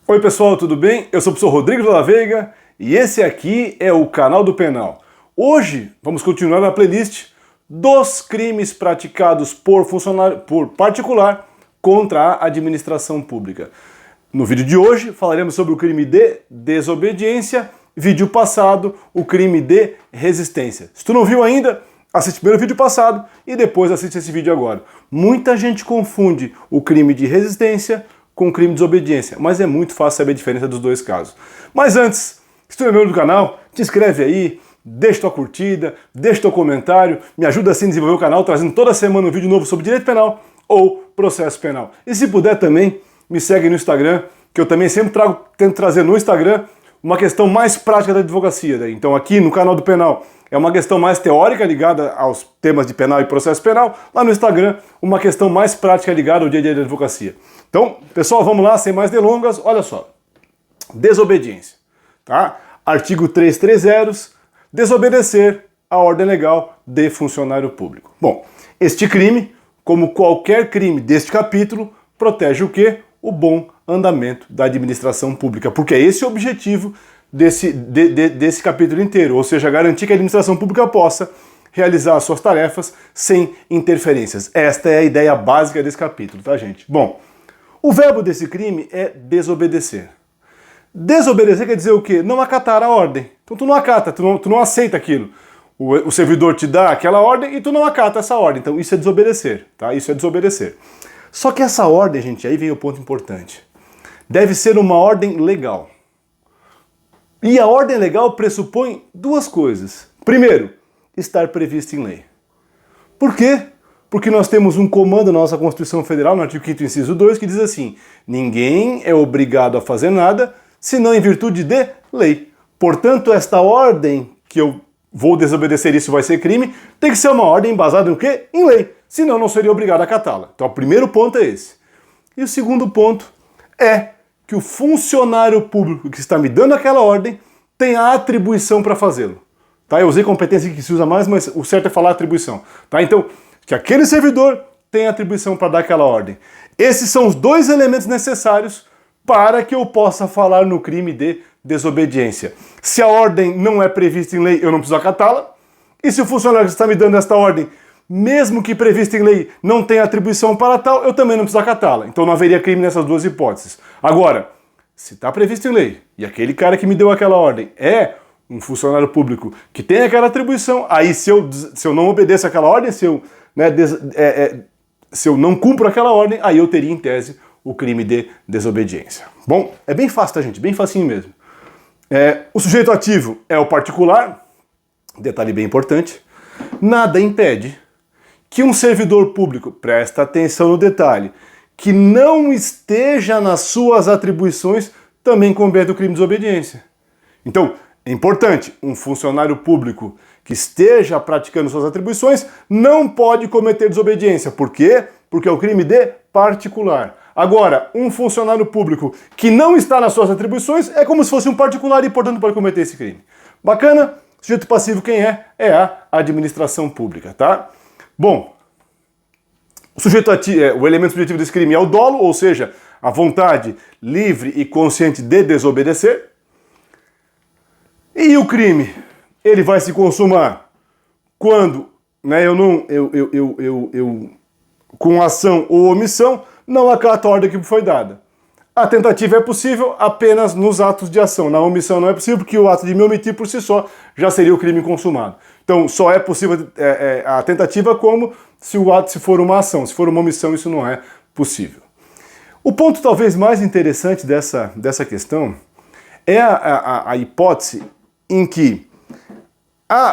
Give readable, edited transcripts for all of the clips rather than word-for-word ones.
Oi pessoal, tudo bem? Eu sou o professor Rodrigo de la Veiga e esse aqui é o canal do Penal. Hoje vamos continuar na playlist dos crimes praticados por particular contra a administração pública. No vídeo de hoje falaremos sobre o crime de desobediência, vídeo passado, o crime de resistência. Se tu não viu ainda, assiste primeiro o vídeo passado e depois assiste esse vídeo agora. Muita gente confunde o crime de resistência com crime de desobediência, mas é muito fácil saber a diferença dos dois casos. Mas antes, se tu é membro do canal, te inscreve aí, deixa tua curtida, deixa teu comentário, me ajuda assim a desenvolver o canal, trazendo toda semana um vídeo novo sobre direito penal ou processo penal. E se puder também, me segue no Instagram, que eu também sempre tento trazer no Instagram uma questão mais prática da advocacia. Né? Então aqui no canal do Penal é uma questão mais teórica ligada aos temas de penal e processo penal. Lá no Instagram, uma questão mais prática ligada ao dia a dia da advocacia. Então, pessoal, vamos lá, sem mais delongas. Olha só. Desobediência. Tá? Artigo 330, desobedecer a ordem legal de funcionário público. Bom, este crime, como qualquer crime deste capítulo, protege o quê? O bom andamento da administração pública, porque é esse o objetivo desse capítulo inteiro, ou seja, garantir que a administração pública possa realizar suas tarefas sem interferências. Esta é a ideia básica desse capítulo, tá, gente? Bom, o verbo desse crime é desobedecer. Desobedecer quer dizer o quê? Não acatar a ordem. Então tu não acata, tu não aceita aquilo. O servidor te dá aquela ordem e tu não acata essa ordem. Então isso é desobedecer, tá? Isso é desobedecer. Só que essa ordem, gente, aí vem o ponto importante. Deve ser uma ordem legal. E a ordem legal pressupõe duas coisas. Primeiro, estar prevista em lei. Por quê? Porque nós temos um comando na nossa Constituição Federal, no artigo 5º, inciso 2, que diz assim: ninguém é obrigado a fazer nada, senão em virtude de lei. Portanto, esta ordem que eu vou desobedecer, isso vai ser crime, tem que ser uma ordem embasada no quê? Em lei. Senão não seria obrigado a acatá-la. Então o primeiro ponto é esse. E o segundo ponto é que o funcionário público que está me dando aquela ordem tem a atribuição para fazê-lo. Tá? Eu usei competência que se usa mais, mas o certo é falar atribuição. Tá? Então, que aquele servidor tem atribuição para dar aquela ordem. Esses são os dois elementos necessários para que eu possa falar no crime de desobediência. Se a ordem não é prevista em lei, eu não preciso acatá-la. E se o funcionário que está me dando esta ordem, mesmo que prevista em lei, não tem atribuição para tal, eu também não preciso acatá-la. Então não haveria crime nessas duas hipóteses. Agora, se está previsto em lei e aquele cara que me deu aquela ordem é um funcionário público que tem aquela atribuição, aí se eu não obedeço aquela ordem, se eu não cumpro aquela ordem, aí eu teria em tese o crime de desobediência. Bom, é bem fácil, tá, gente? Bem facinho mesmo. O sujeito ativo é o particular, detalhe bem importante, nada impede que um servidor público, presta atenção no detalhe, que não esteja nas suas atribuições, também cometa o crime de desobediência. Então, é importante, um funcionário público que esteja praticando suas atribuições não pode cometer desobediência. Por quê? Porque é o crime de particular. Agora, um funcionário público que não está nas suas atribuições é como se fosse um particular e, portanto, pode cometer esse crime. Bacana? Sujeito passivo quem é? É a administração pública, tá? Bom, o elemento subjetivo desse crime é o dolo, ou seja, a vontade livre e consciente de desobedecer. E o crime, ele vai se consumar quando, né, com ação ou omissão, não acato a ordem que foi dada. A tentativa é possível apenas nos atos de ação. Na omissão não é possível, porque o ato de me omitir por si só já seria o crime consumado. Então só é possível a tentativa como se o ato for uma ação. Se for uma omissão, isso não é possível. O ponto talvez mais interessante dessa questão é a hipótese em que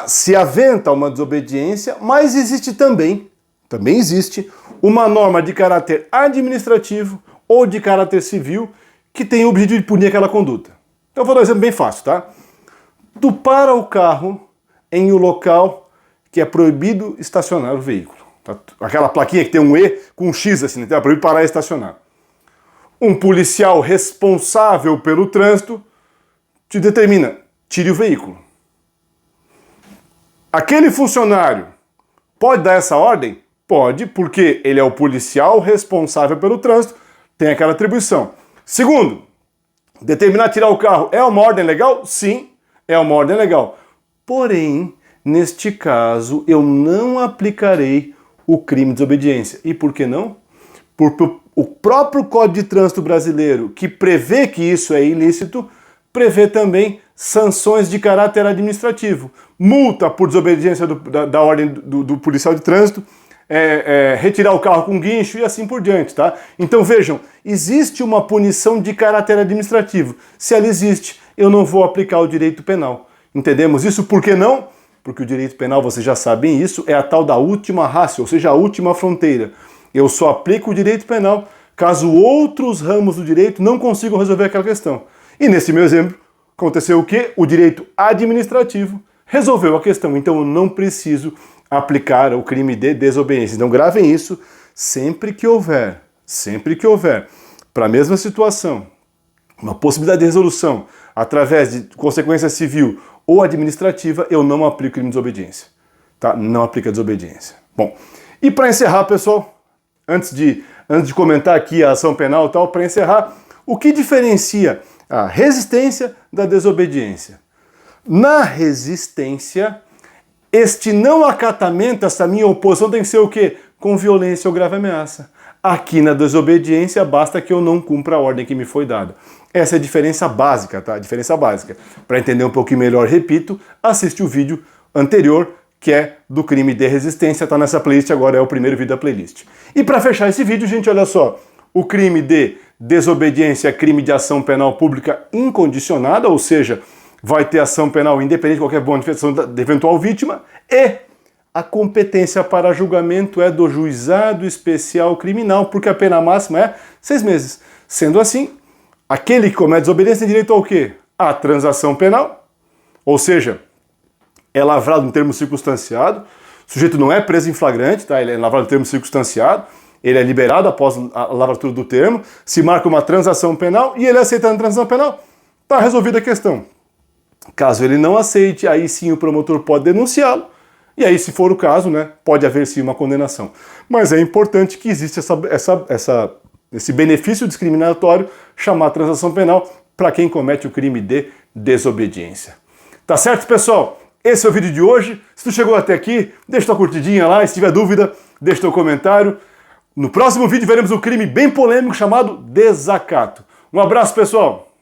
se aventa uma desobediência, mas existe também existe uma norma de caráter administrativo ou de caráter civil que tem o objetivo de punir aquela conduta. Então eu vou dar um exemplo bem fácil, tá? Tu para o carro em um local que é proibido estacionar o veículo. Tá? Aquela plaquinha que tem um E com um X assim, então é proibido parar e estacionar. Um policial responsável pelo trânsito te determina, tire o veículo. Aquele funcionário pode dar essa ordem? Pode, porque ele é o policial responsável pelo trânsito, tem aquela atribuição. Segundo, Determinar tirar o carro é uma ordem legal? Sim, é uma ordem legal. Porém, neste caso, eu não aplicarei o crime de desobediência. E por que não? Porque o próprio Código de Trânsito brasileiro, que prevê que isso é ilícito, prevê também sanções de caráter administrativo. Multa por desobediência da ordem do policial de trânsito, retirar o carro com guincho e assim por diante, tá? Então vejam, existe uma punição de caráter administrativo. Se ela existe, eu não vou aplicar o direito penal. Entendemos isso? Por que não? Porque o direito penal, vocês já sabem isso, é a tal da última ratio, ou seja, a última fronteira. Eu só aplico o direito penal caso outros ramos do direito não consigam resolver aquela questão. E nesse meu exemplo, aconteceu o quê? O direito administrativo resolveu a questão, então eu não preciso aplicar o crime de desobediência. Então gravem isso, sempre que houver, para a mesma situação, uma possibilidade de resolução através de consequência civil ou administrativa, eu não aplico crime de desobediência. Tá? Não aplica desobediência. Bom, e para encerrar, pessoal, antes de comentar aqui a ação penal e tal, para encerrar, o que diferencia a resistência da desobediência? Na resistência, este não acatamento, essa minha oposição tem que ser o quê? Com violência ou grave ameaça. Aqui na desobediência, basta que eu não cumpra a ordem que me foi dada. Essa é a diferença básica, tá? A diferença básica. Para entender um pouquinho melhor, repito, assiste o vídeo anterior, que é do crime de resistência, tá nessa playlist, agora é o primeiro vídeo da playlist. E para fechar esse vídeo, gente, olha só, o crime de desobediência é crime de ação penal pública incondicionada, ou seja, vai ter ação penal independente de qualquer manifestação da eventual vítima, e a competência para julgamento é do juizado especial criminal, porque a pena máxima é 6 meses. Sendo assim, aquele que comete desobediência tem direito ao quê? A transação penal, ou seja, é lavrado no termo circunstanciado, o sujeito não é preso em flagrante, tá? Ele é lavrado no termo circunstanciado, ele é liberado após a lavratura do termo, se marca uma transação penal e ele aceita a transação penal, está resolvida a questão. Caso ele não aceite, aí sim o promotor pode denunciá-lo, e aí, se for o caso, né, pode haver sim uma condenação. Mas é importante que exista esse benefício discriminatório, chamar transação penal, para quem comete o crime de desobediência. Tá certo, pessoal? Esse é o vídeo de hoje. Se tu chegou até aqui, deixa tua curtidinha lá, se tiver dúvida, deixa teu comentário. No próximo vídeo veremos um crime bem polêmico chamado desacato. Um abraço, pessoal!